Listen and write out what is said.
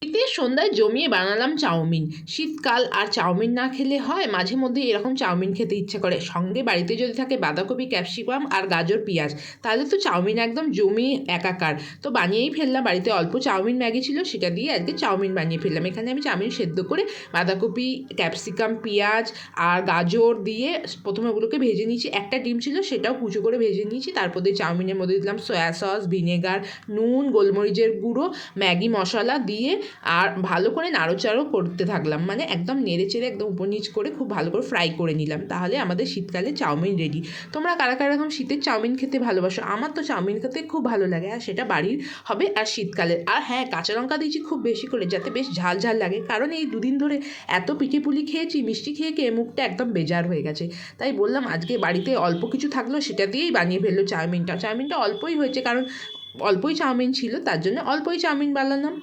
শীতের সন্ধ্যায় জমিয়ে বানালাম চাউমিন। শীতকাল আর চাউমিন না খেলে হয়? মাঝে মধ্যে এরকম চাউমিন খেতে ইচ্ছে করে। সঙ্গে বাড়িতে যদি থাকে বাঁধাকপি, ক্যাপসিকাম আর গাজর, পেঁয়াজ, তাহলে তো চাউমিন একদম জমিয়ে একাকার। তো বানিয়েই ফেললাম। বাড়িতে অল্প চাউমিন ম্যাগি ছিল, সেটা দিয়ে আজকে চাউমিন বানিয়ে ফেললাম। এখানে আমি চাউমিন সেদ্ধ করে বাঁধাকপি, ক্যাপসিকাম, পেঁয়াজ আর গাজর দিয়ে প্রথমে ওগুলোকে ভেজে নিয়েছি। একটা ডিম ছিল, সেটাও কুচো করে ভেজে নিয়েছি। তারপর দিয়ে চাউমিনের মধ্যে দিলাম সয়া সস, ভিনেগার, নুন, গোলমরিচের গুঁড়ো, ম্যাগি মশলা দিয়ে আর ভালো করে নাড়োচাড়ো করতে থাকলাম, মানে একদম নেড়ে চেড়ে একদম উপর নিচ করে খুব ভালো করে ফ্রাই করে নিলাম। তাহলে আমাদের শীতকালে চাউমিন রেডি। তোমরা কারা কারা এরকম শীতের চাউমিন খেতে ভালোবাসো? আমার তো চাউমিন খেতে খুব ভালো লাগে, আর সেটা বাড়ির হবে আর শীতকালের। আর হ্যাঁ, কাঁচা লঙ্কা দিয়েছি খুব বেশি করে, যাতে বেশ ঝাল ঝাল লাগে, কারণ এই দুদিন ধরে এত পিঠে পুলি খেয়েছি, মিষ্টি খেয়ে খেয়ে মুখটা একদম বেজার হয়ে গেছে। তাই বললাম আজকে বাড়িতে অল্প কিছু থাকলো, সেটা দিয়েই বানিয়ে ফেললো চাউমিনটা। চাউমিনটা অল্পই হয়েছে, কারণ অল্পই চাউমিন ছিল, তার জন্য অল্পই চাউমিন বানালাম।